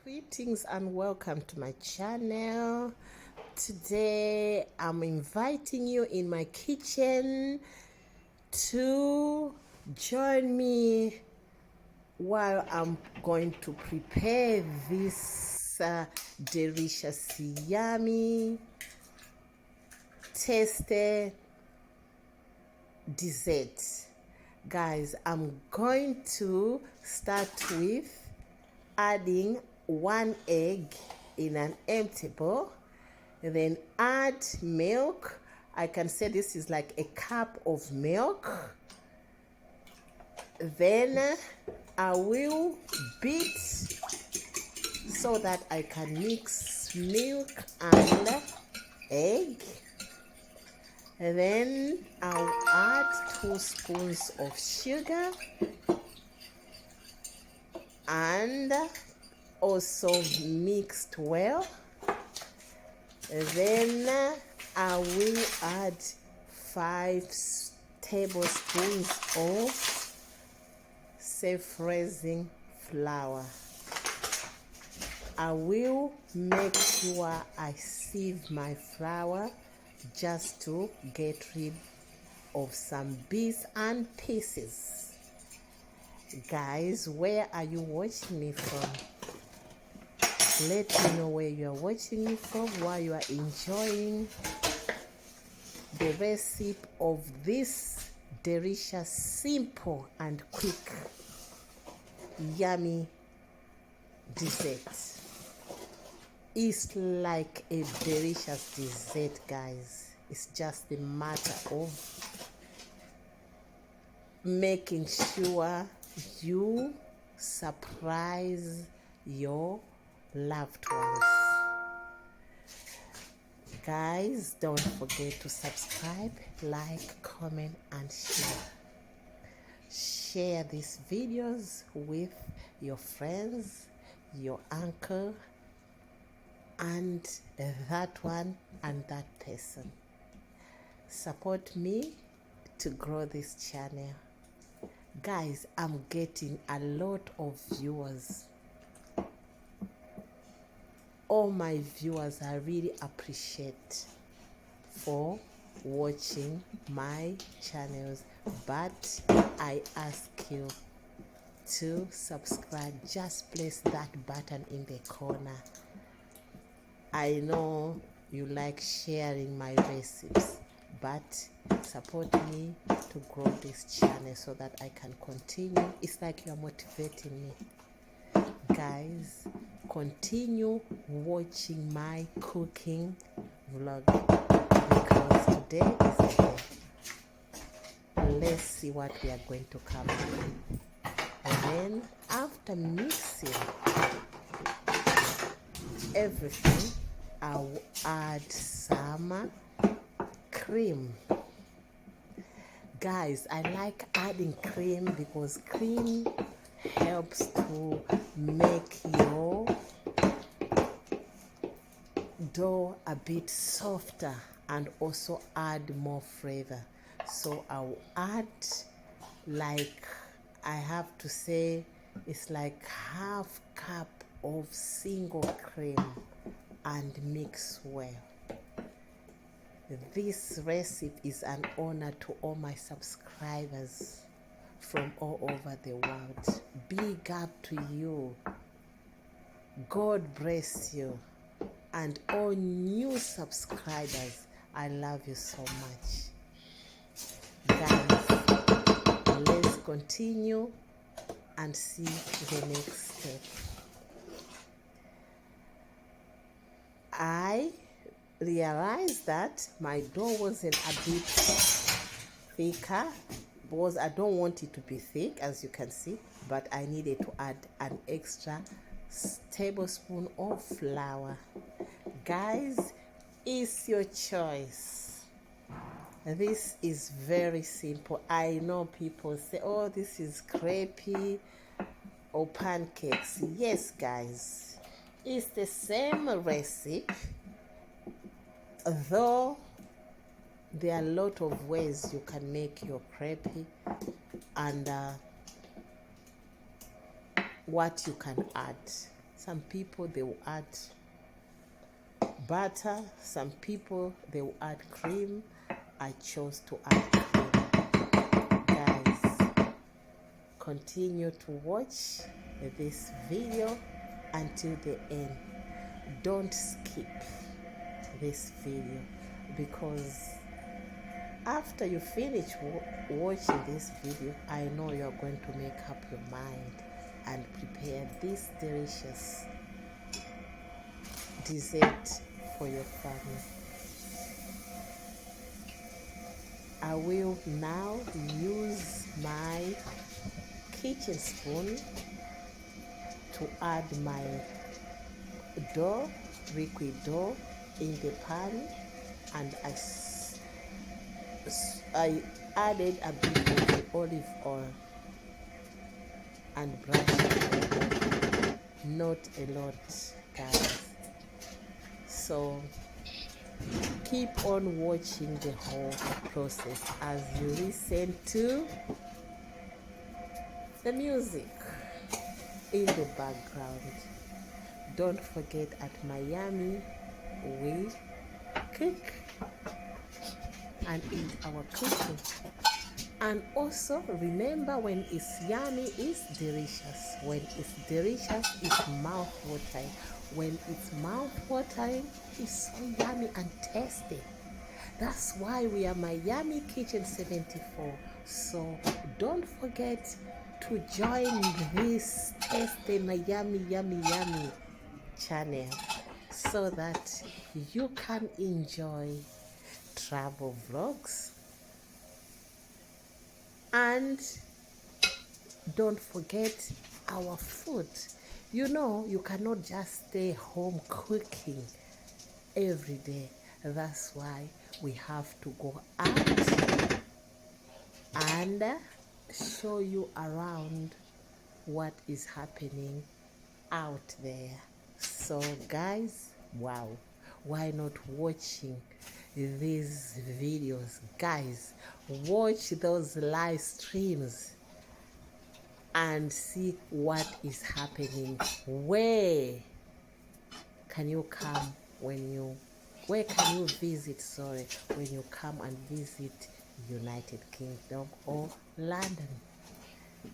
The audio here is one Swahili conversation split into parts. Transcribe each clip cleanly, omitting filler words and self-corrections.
Greetings and welcome to my channel. Today I'm inviting you in my kitchen to join me while I'm going to prepare this delicious, yummy, tasty dessert. Guys, I'm going to start with adding 1 egg in an empty bowl, then add milk. I can say this is like a cup of milk. Then I will beat so that I can mix milk and egg. And then I'll add 2 spoons of sugar and also mixed well. Then I will add 5 tablespoons of self-raising flour. I will make sure I sieve my flour just to get rid of some bits and pieces. Guys, where are you watching me from? Let me know where you are watching me from, while you are enjoying the recipe of this delicious, simple and quick, yummy dessert. It's like a delicious dessert, guys. It's just a matter of making sure you surprise your loved ones. Guys, don't forget to subscribe, like, comment and share. Share these videos with your friends, your uncle, and that one and that person. Support me to grow this channel. Guys, I'm getting a lot of viewers. All my viewers, I really appreciate for watching my channels, but I ask you to subscribe. Just place that button in the corner. I know you like sharing my recipes, but support me to grow this channel so that I can continue. It's like you're motivating me. Guys, continue watching my cooking vlog, because today is the day. Let's see what we are going to come up. And then after mixing everything, I'll add some cream. Guys, I like adding cream because cream helps to make your dough a bit softer and also add more flavor. So I'll add, like, I have to say it's like half cup of single cream and mix well. This recipe is an honor to all my subscribers from all over the world. Big up to you. God bless you. And all new subscribers, I love you so much. Guys, let's continue and see the next step. I realized that my dough wasn't a bit thicker, because I don't want it to be thick, as you can see, but I needed to add an extra tablespoon of flour. Guys, it's your choice. This is very simple. I know people say, oh, this is crepe or pancakes. Yes, guys, it's the same recipe, though there are a lot of ways you can make your crepe and what you can add. Some people they will add butter, some people they will add cream. I chose to add cream. Guys, continue to watch this video until the end. Don't skip this video, because after you finish watching this video, I know you're going to make up your mind and prepare this delicious dessert for your family. I will now use my kitchen spoon to add my dough, liquid dough, in the pan, and I added a bit of olive oil and brushed it. Not a lot, guys. So keep on watching the whole process as you listen to the music in the background. Don't forget, at Miami we cook and eat our cooking. And also remember, when it's yummy, it's delicious. When it's delicious, it's mouth-watering. When it's mouth-watering, it's so yummy and tasty. That's why we are Miami Kitchen 74. So don't forget to join this tasty Miami Yummy channel, so that you can enjoy travel vlogs. And don't forget our food. You know, you cannot just stay home cooking every day. That's why we have to go out and show you around what is happening out there. So guys, wow, why not watching these videos? Guys, watch those live streams and see what is happening. Where can you visit, when you come and visit United Kingdom or London?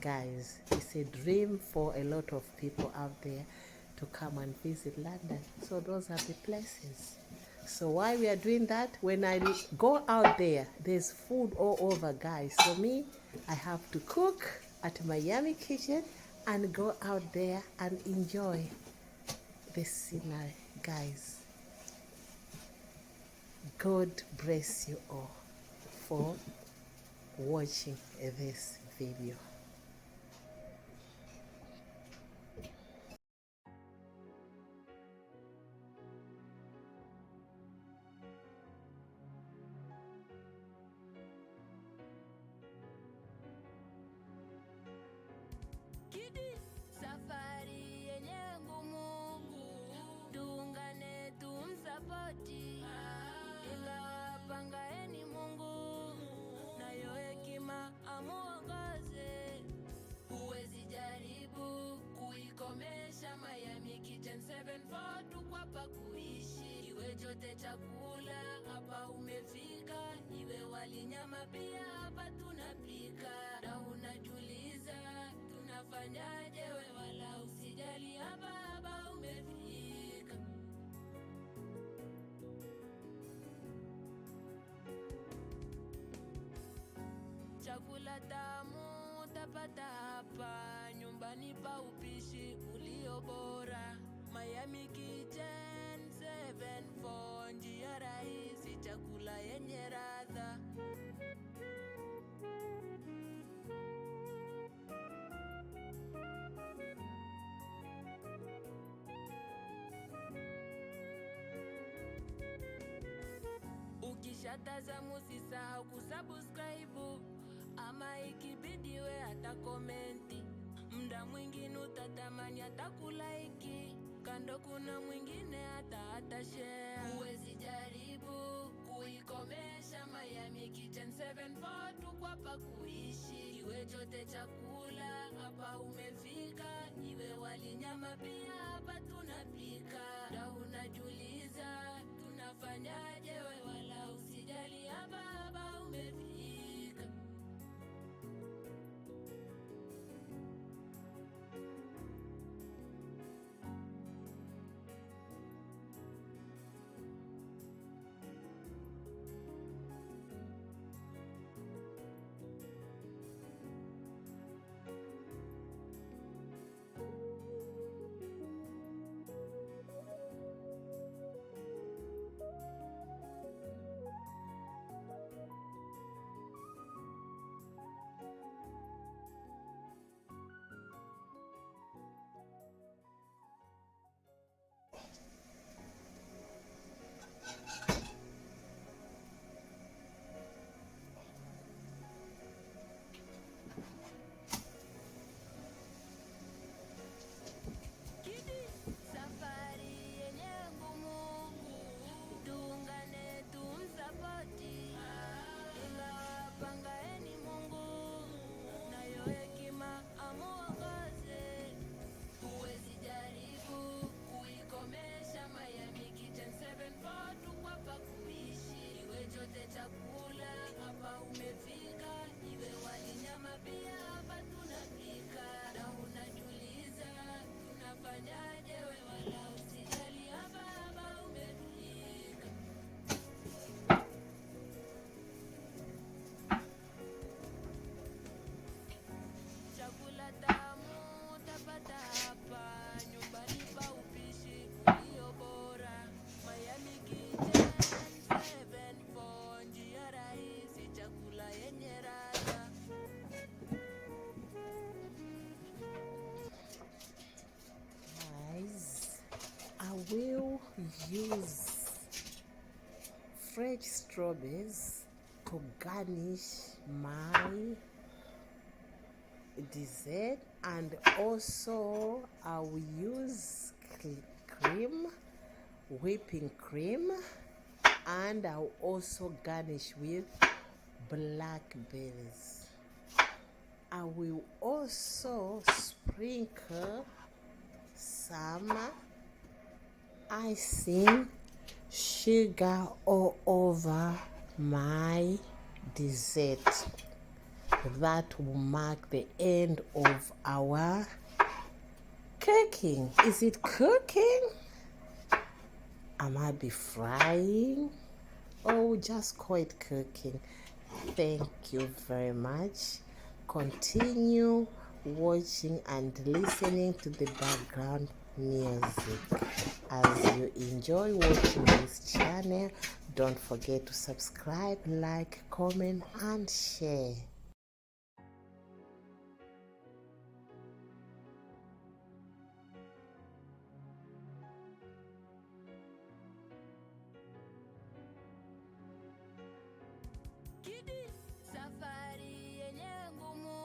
Guys, it's a dream for a lot of people out there to come and visit London. So those are the places. So why we are doing that? When I go out there, there's food all over, guys. So me, I have to cook at Miami Kitchen and go out there and enjoy the scenery. Guys, God bless you all for watching this video. Safari yenye ngumu, tuungane tumsapoti, ingawa pangaeni Mungu, nayo hekima amuongoze. Huwezi jaribu kuikomesha Miami Kitchen 74, tukwa pa kuishi. Iwe chote chakula hapa umefika, iwe wali nyama pia hapa tunapika. Na unajuliza tunafanyaje, we wala usijali, hapa umefika. Chakula tamu utapata hapa, nyumbani pa upishi ulio bora. Miami Kitchen 74, njia rahisi, chakula yenye ladha. Ukishatazama usisahau kusubscribe, ama ikibidi we hata komenti. Mda mwingine utatamani hata kulaiki, kando kuna mwingine hata share. Huwezi jaribu kuikomesha Miami Kitchen 74, tukwa pa kuishi. Iwe chote chakula hapa umefika, iwe wali nyama pia hapa use fresh strawberries to garnish my dessert, and also I will use cream, whipping cream, and I'll also garnish with blackberries. I will also sprinkle some icing sugar all over my dessert. That will mark the end of our cooking. Is it cooking? I might be frying. Oh, just call it cooking. Thank you very much. Continue watching and listening to the background music. As you enjoy watching this channel, don't forget to subscribe, like, comment, and share. Kidi, safari yenye ngumu,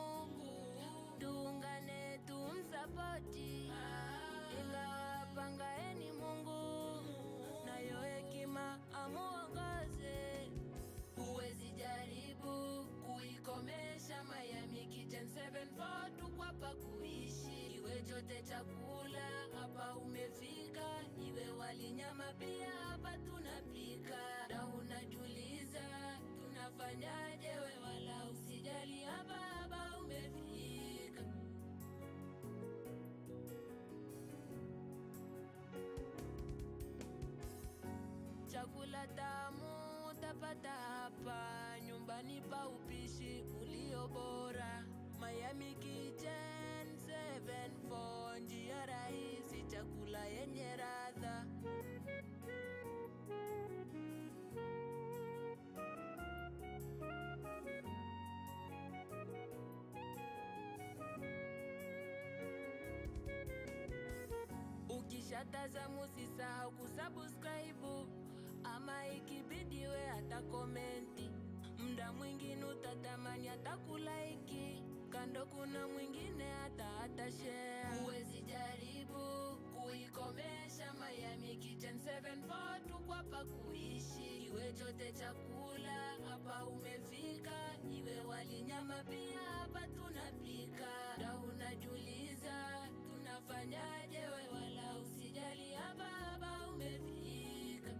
tuungane tumsapoti, ingawa pangaeni Mungu, nayo hekima amuongoze. Huwezi jaribu kuikomesha Miami Kitchen 7-4, tuko hapa kuishi. Iwe chote chakula hapa umefika, iwe wali nyama pia hapa tunapika. Na unajiuliza tunafanyaje, we wala usijali, hapa hapa umefika. Chakula tamu utapata hapa, nyumbani pa upishi ulio bora. Miami Kitchen 7-4, njia rahisi, chakula yenye ladha. Ukishatazama usisahau kusubscribe, ama ikibidi we hata komenti. Mda mwingine utatamani hata kulaiki, kando kuna mwingine hata share. Huwezi jaribu kuikomesha Miami Kitchen 7-4, tuko hapa kuishi. Iwe chote chakula hapa umefika, iwe wali nyama pia hapa tunapika. Na unajiuliza tunafanyaje, we wala usijali, hapa hapa umefika.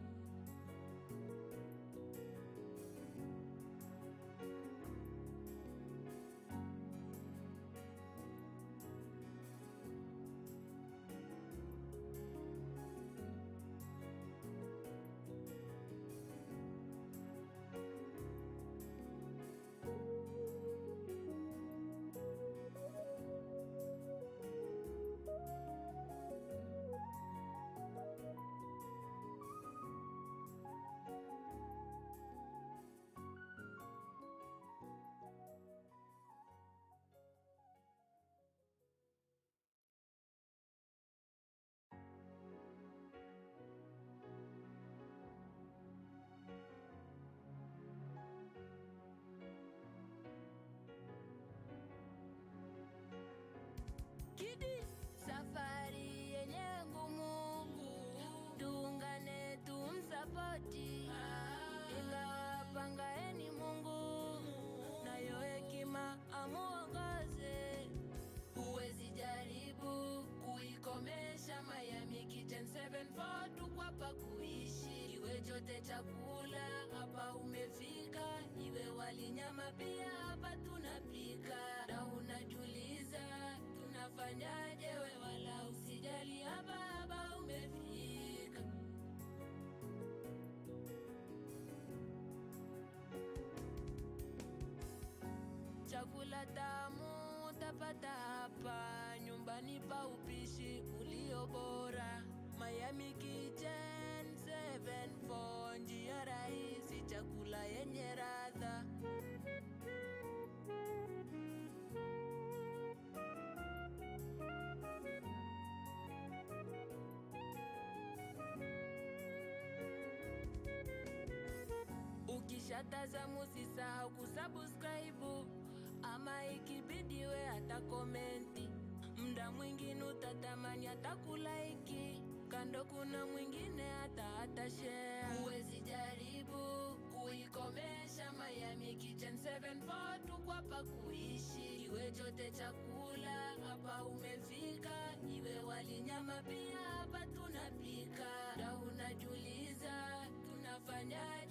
Kidi, safari yenye ngumu, tuungane tumsapoti, ingawa pangaeni Mungu, nayo hekima amuongoze. Huwezi jaribu kuikomesha Miami Kitchen 7-4, tuko hapa kuishi. Iwe chote chakula hapa umefika, iwe wali nyama pia hapa tunapika. Na unajiuliza tunafanyaje, we wala usijali, hapa hapa umefika. Chakula tamu utapata hapa, nyumbani pa upishi ulio bora. Miami Kitchen 7-4, njia rahisi, chakula yenye ladha. kukataza musisahau kusubscribe, ama ikibidi we hata komenti. Mda mwingine utatamani hata kulaiki, kando kuna mwingine hata share. Huwezi jaribu kuikomesha Miami Kitchen 7 kwa hapa kuishi. Iwe chote chakula hapa umefika, iwe wali nyama pia hapa tunapika. Na unajuliza tunafanya